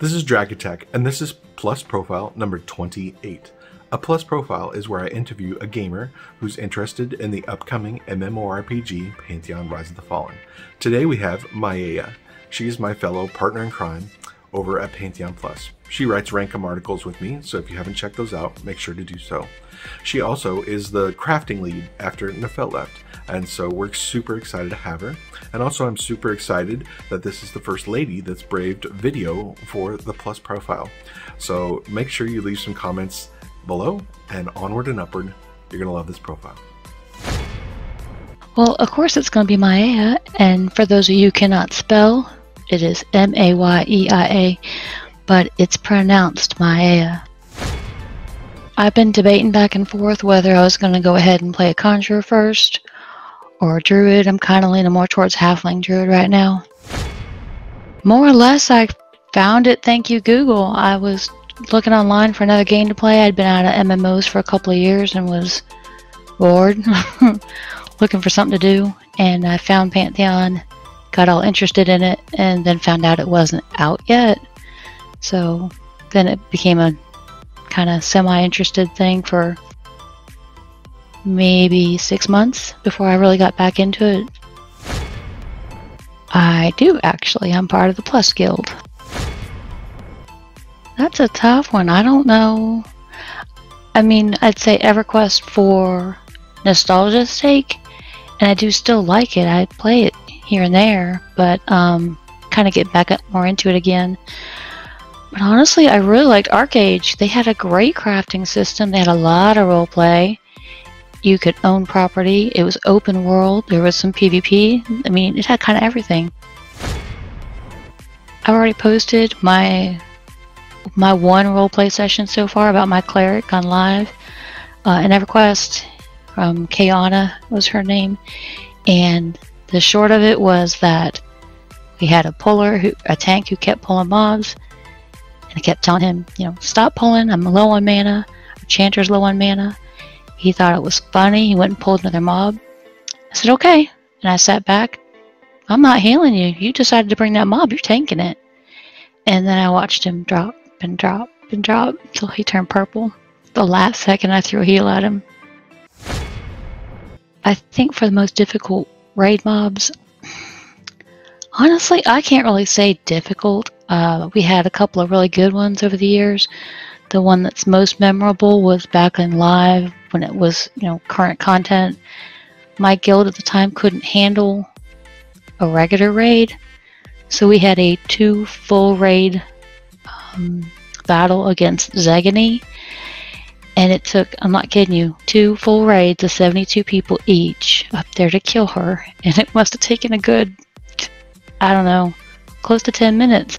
This is Dragatech, and this is Plus Profile number 28. A Plus Profile is where I interview a gamer who's interested in the upcoming MMORPG Pantheon Rise of the Fallen. Today we have Mayeia. She is my fellow partner in crime over at Pantheon Plus. She writes Rankum articles with me, so if you haven't checked those out, make sure to do so. She also is the crafting lead after Nefel left, and so we're super excited to have her. And also I'm super excited that this is the first lady that's braved video for the Plus Profile. So make sure you leave some comments below, and onward and upward, you're going to love this profile. Well, of course it's going to be Mayeia, and for those of you who cannot spell, it is M-A-Y-E-I-A, but it's pronounced Mayeia. I've been debating back and forth whether I was going to go ahead and play a Conjurer first, or a Druid. I'm kind of leaning more towards Halfling Druid right now. More or less, I found it, thank you Google. I was looking online for another game to play. I'd been out of MMOs for a couple of years and was bored, looking for something to do, and I found Pantheon, got all interested in it, and then found out it wasn't out yet. So then it became a kind of semi-interested thing for maybe 6 months before I really got back into it. I do actually. I'm part of the Plus Guild. That's a tough one. I don't know. I mean, I'd say Everquest for nostalgia's sake, and I do still like it. I play it here and there, but kind of get back up more into it again. But honestly, I really liked Arcade. They had a great crafting system. They had a lot of roleplay. You could own property. It was open world. There was some PvP. I mean, it had kind of everything. I've already posted my one roleplay session so far about my cleric on live in Everquest. Kayana was her name, and the short of it was that we had a tank who kept pulling mobs, and I kept telling him, you know, stop pulling, I'm low on mana, our chanter's low on mana. He thought it was funny. He went and pulled another mob. I said, okay, and I sat back. I'm not healing you. You decided to bring that mob, you're tanking it. And then I watched him drop and drop and drop until he turned purple. The last second I threw a heal at him. I think for the most difficult raid mobs, honestly, I can't really say difficult. We had a couple of really good ones over the years. The one that's most memorable was back in live when it was, you know, current content. My guild at the time couldn't handle a regular raid, so we had a 2 full raid battle against Zegany, and it took, I'm not kidding you, 2 full raids of 72 people each up there to kill her, and it must have taken a good, I don't know, close to 10 minutes.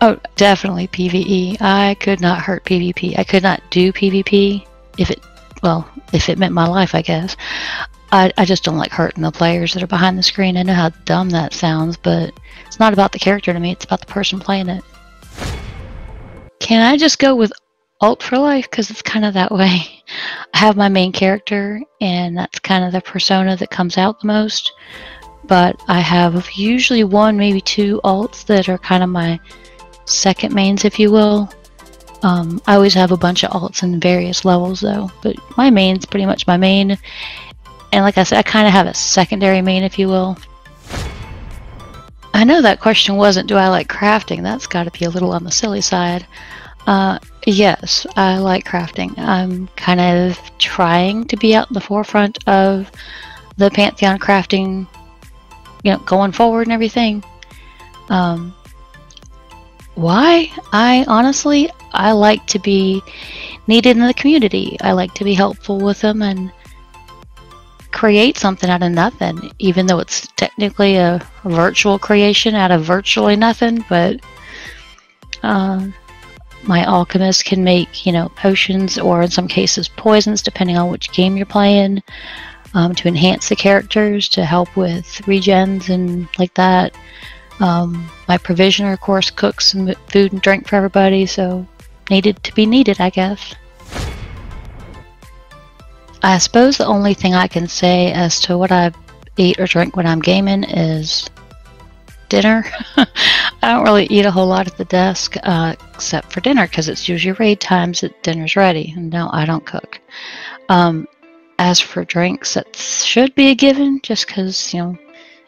Oh, definitely PvE. I could not hurt PvP. I could not do PvP if it meant my life, I guess. I just don't like hurting the players that are behind the screen. I know how dumb that sounds, but it's not about the character to me, it's about the person playing it. Can I just go with alt for life? Because it's kind of that way. I have my main character, and that's kind of the persona that comes out the most. But I have usually 1, maybe 2 alts that are kind of my second mains, if you will. I always have a bunch of alts in various levels though, but my main's pretty much my main, and like I said, I kind of have a secondary main, if you will. I know that question wasn't, do I like crafting? That's got to be a little on the silly side. Yes, I like crafting. I'm kind of trying to be out in the forefront of the Pantheon crafting, you know, going forward and everything. Why? I like to be needed in the community. I like to be helpful with them and create something out of nothing, even though it's technically a virtual creation out of virtually nothing. But my alchemist can make, you know, potions, or in some cases poisons, depending on which game you're playing, to enhance the characters, to help with regens and like that. My provisioner, of course, cooks some food and drink for everybody, so needed to be needed, I guess. I suppose the only thing I can say as to what I eat or drink when I'm gaming is dinner. I don't really eat a whole lot at the desk, except for dinner, because it's usually raid times that dinner's ready. And no, I don't cook. As for drinks, that should be a given, just because, you know,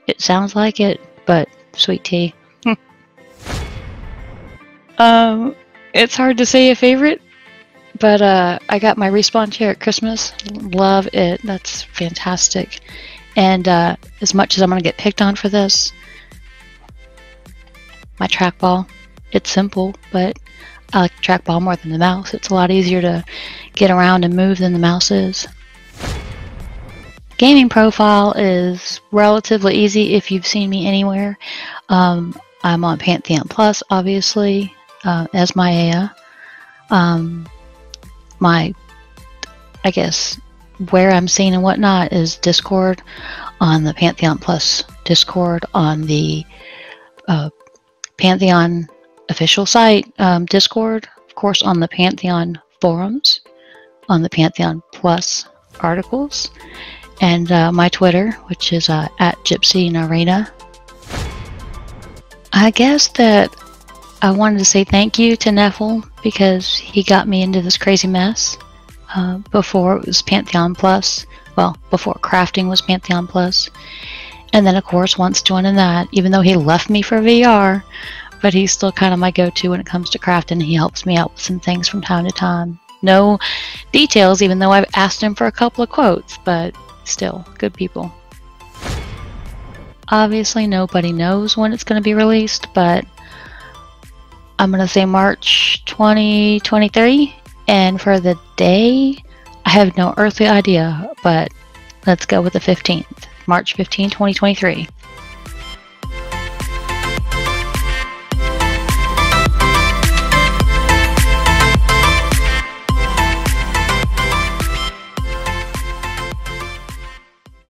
it sounds like it, but sweet tea. It's hard to say a favorite, but I got my Respawn chair at Christmas. Love it. That's fantastic. And as much as I'm going to get picked on for this, my trackball, it's simple, but I like the trackball more than the mouse. It's a lot easier to get around and move than the mouse is. Gaming profile is relatively easy if you've seen me anywhere. I'm on Pantheon Plus, obviously, as Mayeia. I guess where I'm seen and whatnot is Discord, on the Pantheon Plus Discord, on the Pantheon official site Discord, of course on the Pantheon forums, on the Pantheon Plus articles, and my Twitter, which is at Gypsy and Arena. I guess that I wanted to say thank you to Neffel, because he got me into this crazy mess before it was Pantheon Plus. Well, before crafting was Pantheon Plus. And then, of course, once joining that, even though he left me for VR, but he's still kind of my go-to when it comes to crafting. He helps me out with some things from time to time. No details, even though I've asked him for a couple of quotes, but still, good people. Obviously, nobody knows when it's going to be released, but I'm going to say March 2023. And for the day, I have no earthly idea, but let's go with the 15th. March 15, 2023.